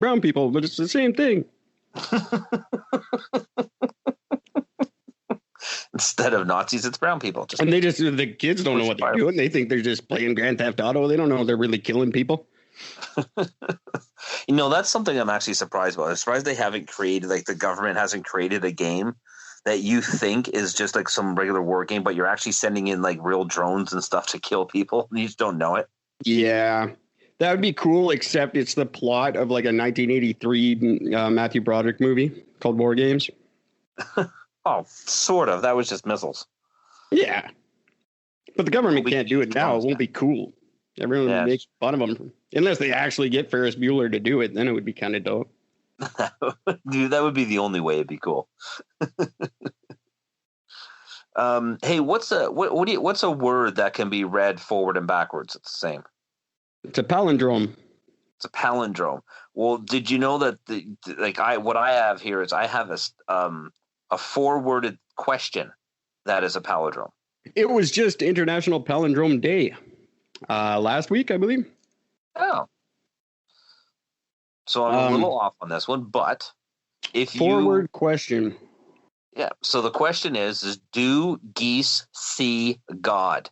brown people, but it's the same thing. Instead of Nazis, it's brown people. And the kids don't know what they're doing. They think they're just playing Grand Theft Auto. They don't know they're really killing people. That's something I'm actually surprised about. I'm surprised they haven't created, like the government hasn't created a game that you think is just like some regular war game, but you're actually sending in like real drones and stuff to kill people. And you just don't know it. Yeah, that would be cool, except it's the plot of like a 1983 Matthew Broderick movie called War Games. Oh, sort of. That was just missiles. Yeah. But the government can't do it now. It won't be cool. Everyone will make fun of them. Unless they actually get Ferris Bueller to do it, then it would be kind of dope. Dude, that would be the only way it'd be cool. Hey, what's a word that can be read forward and backwards? It's the same. It's a palindrome. It's a palindrome. Well, did you know that what I have here is I have a 4-worded question that is a palindrome. It was just International Palindrome Day last week, I believe. Oh. So I'm a little off on this one, but if 4-word question. Yeah, so the question is do geese see God?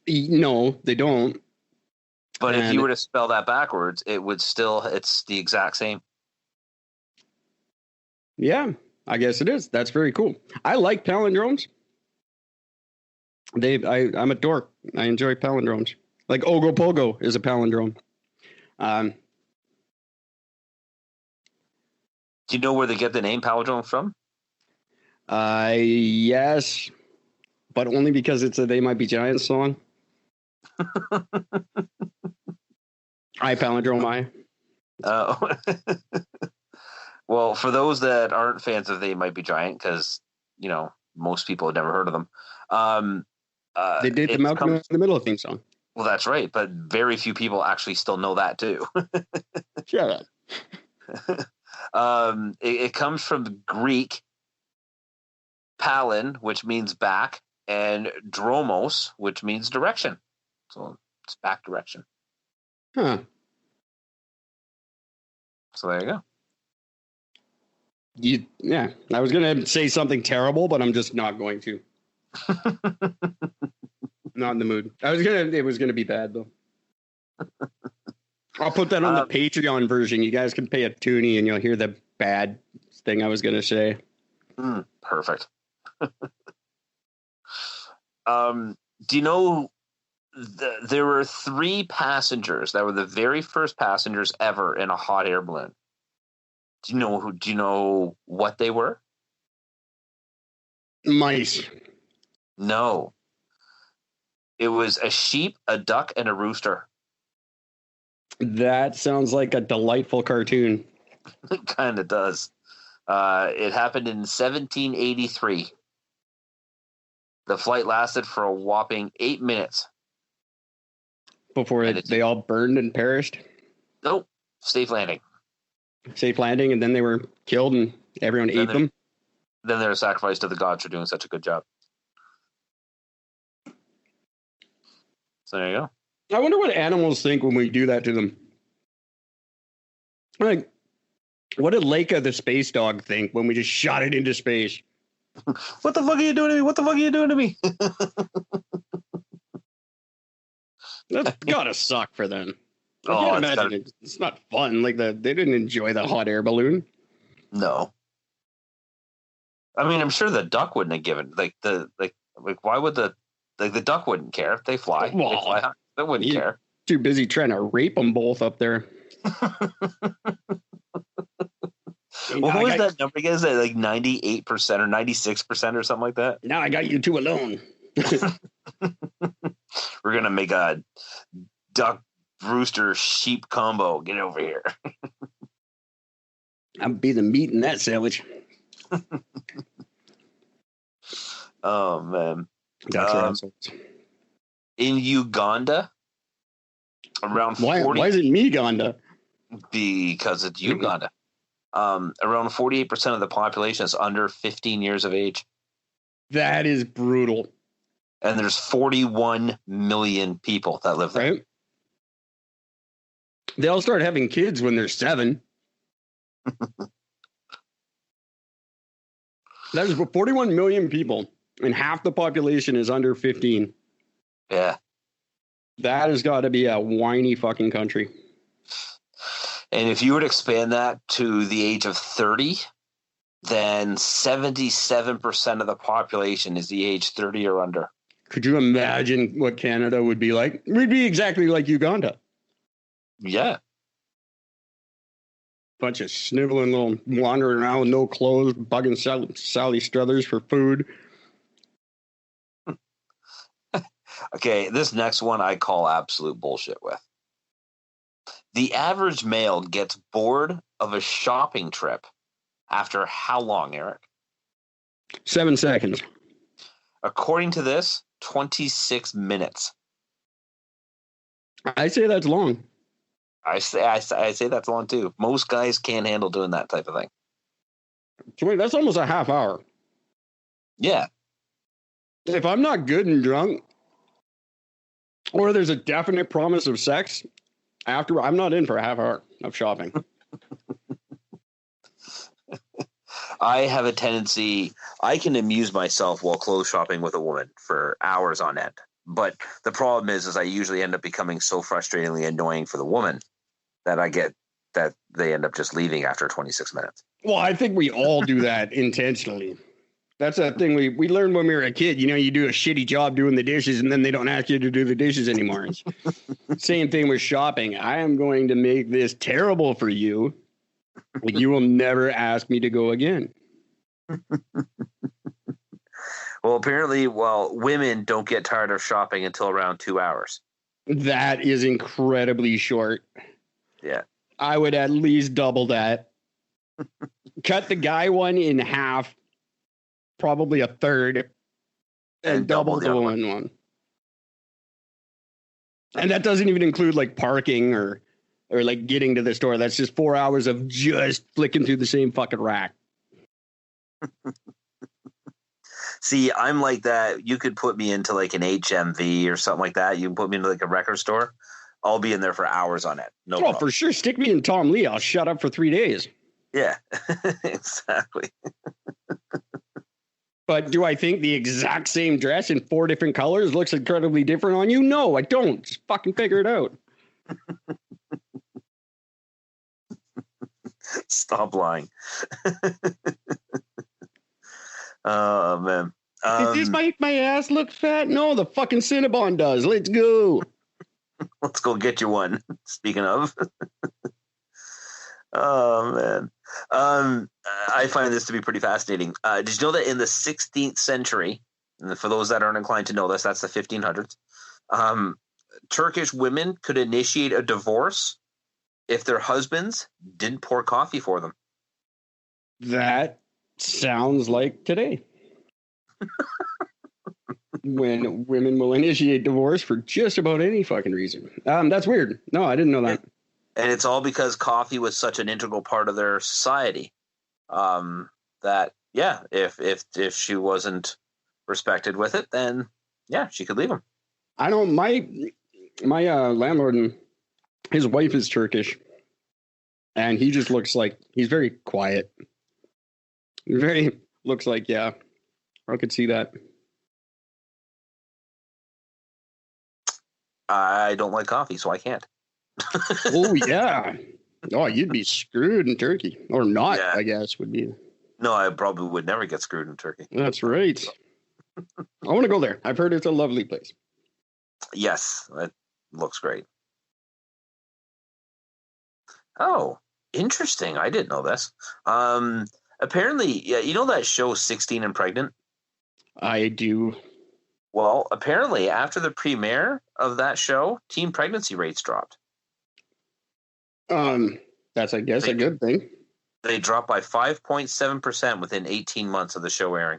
No, they don't. But if you were to spell that backwards, it's the exact same. Yeah, I guess it is. That's very cool. I like palindromes. I'm a dork. I enjoy palindromes. Like Ogopogo is a palindrome. Do you know where they get the name palindrome from? Yes, but only because it's a They Might Be Giants song. I palindrome I. Oh. Well, for those that aren't fans of They Might Be Giant, because most people have never heard of them. They did the Malcolm in the Middle theme song. Well, that's right, but very few people actually still know that too. Shut up. It comes from Greek palin, which means back, and dromos, which means direction. So it's back direction. Huh. So there you go. Yeah, I was going to say something terrible, but I'm just not going to. Not in the mood. It was going to be bad, though. I'll put that on the Patreon version. You guys can pay a toonie and you'll hear the bad thing I was going to say. Perfect. Do you know there were 3 passengers that were the very first passengers ever in a hot air balloon? Do you know what they were? Mice. No. It was a sheep, a duck, and a rooster. That sounds like a delightful cartoon. It kind of does. It happened in 1783. The flight lasted for a whopping 8 minutes. Before they all burned and perished? Nope. Safe landing. Safe landing, and then they were killed and everyone ate them? Then they were sacrificed to the gods for doing such a good job. So there you go. I wonder what animals think when we do that to them. Like, what did Leica the space dog think when we just shot it into space? What the fuck are you doing to me? What the fuck are you doing to me? That's gotta suck for them. I can't imagine it's not fun. Like they didn't enjoy the hot air balloon. No. I mean, I'm sure the duck wouldn't have given why would the duck wouldn't care? They fly. Well, they fly. They wouldn't care. Too busy trying to rape them both up there. What was that number again? Is that like 98% or 96% or something like that? Now I got you two alone. We're gonna make a duck rooster sheep combo. Get over here. I'll be the meat in that sandwich. Oh man. That's in Uganda, around 40. Why is it Uganda? Because it's Uganda. Around 48% of the population is under 15 years of age. That is brutal. And there's 41 million people that live there. Right. They all start having kids when they're 7. That is 41 million people, and half the population is under 15. Yeah. That has got to be a whiny fucking country. And if you were to expand that to the age of 30, then 77% of the population is the age 30 or under. Could you imagine what Canada would be like? We'd be exactly like Uganda. Yeah. Bunch of sniveling little wandering around with no clothes, bugging Sally Struthers for food. Okay, this next one I call absolute bullshit with. The average male gets bored of a shopping trip after how long, Eric? 7 seconds. According to this, 26 minutes. I say that's long. I say that's long too. Most guys can't handle doing that type of thing. That's almost a half hour. Yeah. If I'm not good and drunk, or there's a definite promise of sex, after I'm not in for a half hour of shopping. I have a tendency, I can amuse myself while clothes shopping with a woman for hours on end. But the problem is I usually end up becoming so frustratingly annoying for the woman that they end up just leaving after 26 minutes. Well, I think we all do that intentionally. That's that thing we learned when we were a kid. You know, you do a shitty job doing the dishes and then they don't ask you to do the dishes anymore. Same thing with shopping. I am going to make this terrible for you. You will never ask me to go again. Well, apparently, women don't get tired of shopping until around 2 hours. That is incredibly short. Yeah. I would at least double that. Cut the guy one in half, probably a third, and double the woman one. And that doesn't even include like parking or like getting to the store. That's just 4 hours of just flicking through the same fucking rack. See, I'm like that. You could put me into like an HMV or something like that. You can put me into like a record store. I'll be in there for hours on it. No problem. For sure. Stick me in Tom Lee. I'll shut up for 3 days. Yeah, exactly. But do I think the exact same dress in 4 different colors looks incredibly different on you? No, I don't. Just fucking figure it out. Stop lying. Oh, man. Does this make my ass look fat? No, the fucking Cinnabon does. Let's go. Let's go get you one. Speaking of. Oh, man. I find this to be pretty fascinating. Did you know that in the 16th century, and for those that aren't inclined to know this, that's the 1500s, Turkish women could initiate a divorce if their husbands didn't pour coffee for them? That sounds like today. When women will initiate divorce for just about any fucking reason. That's weird. No, I didn't know that. And it's all because coffee was such an integral part of their society. That, yeah, if she wasn't respected with it, then yeah, she could leave them. I don't. My landlord and his wife is Turkish, and he just looks like he's very quiet. Very looks like, yeah, I could see that. I don't like coffee, so I can't. Oh yeah. Oh, you'd be screwed in Turkey, or not? Yeah. I guess would be. No, I probably would never get screwed in Turkey. That's right. I want to go there. I've heard it's a lovely place. Yes, it looks great. Oh, interesting. I didn't know this. Apparently, yeah, you know that show 16 and Pregnant? I do. Well, apparently, after the premiere of that show, teen pregnancy rates dropped. That's, I guess, a good thing. They dropped by 5.7% within 18 months of the show airing.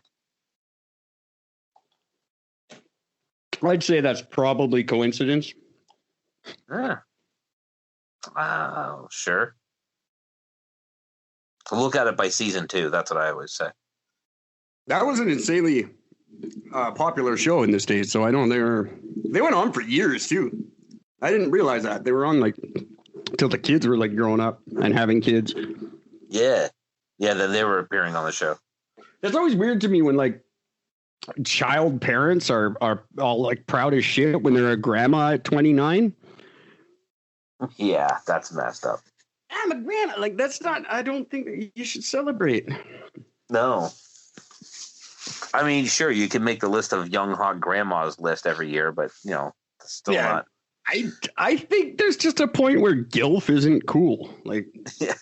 I'd say that's probably coincidence. Yeah. Oh, sure. Look at it by season 2. That's what I always say. That was an insanely popular show in the States, so I know they went on for years too. I didn't realize that they were on like till the kids were like growing up and having kids. Yeah. Yeah, then they were appearing on the show. That's always weird to me when like child parents are all like proud as shit when they're a grandma at 29. Yeah, that's messed up. I'm a grandma. Like, that's not, I don't think you should celebrate. No. I mean, sure, you can make the list of young hot grandmas list every year, but you know, still not. I think there's just a point where GILF isn't cool. Like, yeah.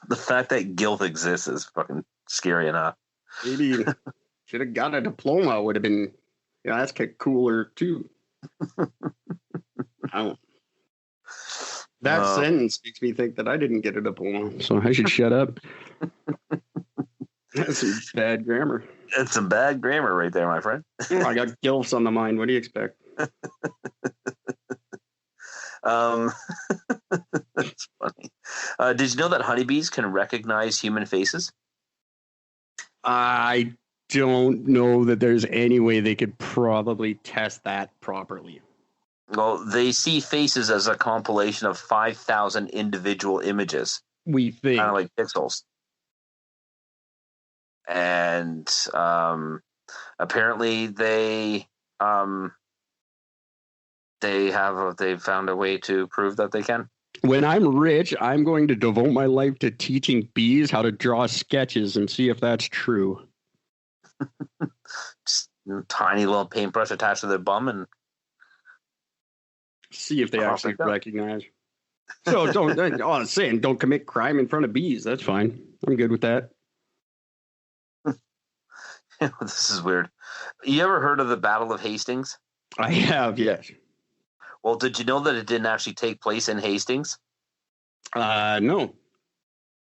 The fact that GILF exists is fucking scary enough. Maybe should have got a diploma. Would have been, you know, that's cooler too. That sentence makes me think that I didn't get a diploma, so I should shut up. That's some bad grammar. That's some bad grammar right there, my friend. I got GILFs on the mind. What do you expect? That's funny. Did you know that honeybees can recognize human faces? I don't know that there's any way they could probably test that properly. Well, they see faces as a compilation of 5,000 individual images. We think. Kind of like pixels. And apparently they've found a way to prove that they can. When I'm rich, I'm going to devote my life to teaching bees how to draw sketches and see if that's true. Just a tiny little paintbrush attached to their bum and see if they actually recognize. So don't, all I'm saying, don't commit crime in front of bees. That's fine. I'm good with that. This is weird. You ever heard of the Battle of Hastings? I have, yes. Well, did you know that it didn't actually take place in Hastings? No.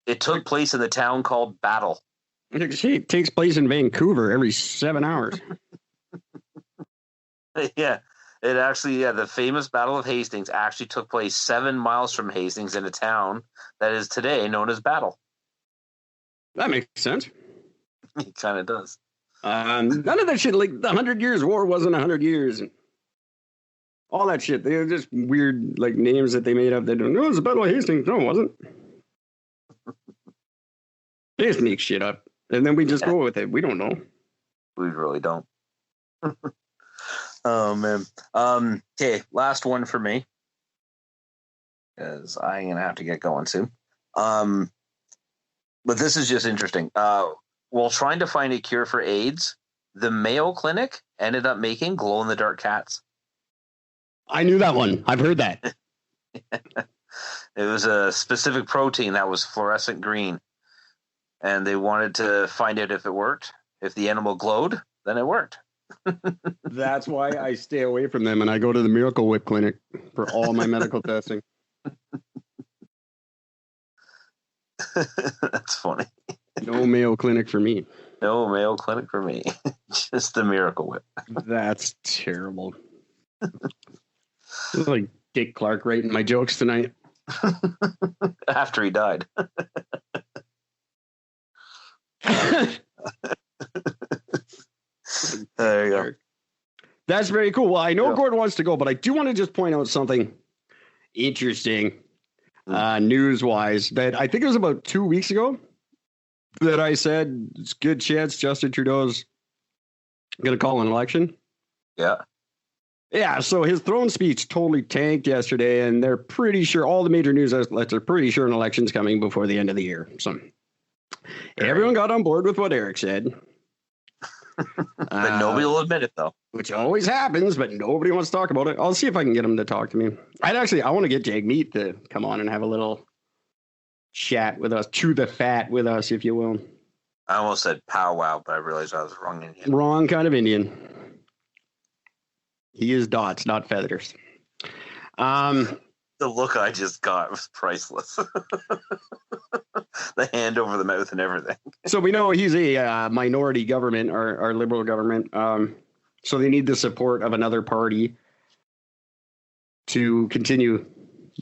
It took place in the town called Battle. It takes place in Vancouver every 7 hours. Yeah. It actually, the famous Battle of Hastings actually took place 7 miles from Hastings in a town that is today known as Battle. That makes sense. It kind of does. None of that shit, like the 100 Years' War wasn't 100 years. And all that shit. They were just weird, like, names that they made up. They don't know. It was the Battle of Hastings. No, it wasn't. They just make shit up. And then we just go with it. We don't know. We really don't. Oh, man. Okay, last one for me. Because I'm going to have to get going soon. But this is just interesting. While trying to find a cure for AIDS, the Mayo Clinic ended up making glow-in-the-dark cats. I knew that one. I've heard that. It was a specific protein that was fluorescent green. And they wanted to find out if it worked. If the animal glowed, then it worked. That's why I stay away from them and I go to the Miracle Whip Clinic for all my medical testing. That's funny. No Mayo Clinic for me. No Mayo Clinic for me. Just the Miracle Whip. That's terrible. It's like Dick Clark writing my jokes tonight. After he died. There you go. That's very cool. Well, I know Gord wants to go, but I do want to just point out something interesting, news-wise, that I think it was about 2 weeks ago that I said it's a good chance Justin Trudeau's going to call an election. Yeah. Yeah, so his throne speech totally tanked yesterday, and they're pretty sure, all the major news outlets are pretty sure an election's coming before the end of the year. So everyone got on board with what Eric said. But nobody will admit it, though. Which always happens, but nobody wants to talk about it. I'll see if I can get him to talk to me. I want to get Jagmeet to come on and have a little chat with us, chew the fat with us, if you will. I almost said powwow, but I realized I was wrong Indian. Wrong kind of Indian. He is dots, not feathers. The look I just got was priceless. The hand over the mouth and everything. So we know he's a minority government, our liberal government. So they need the support of another party to continue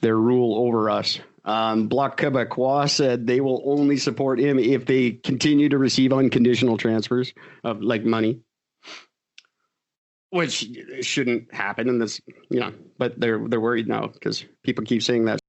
their rule over us. Bloc Québécois said they will only support him if they continue to receive unconditional transfers of like money. which shouldn't happen in this, but they're worried now because people keep saying that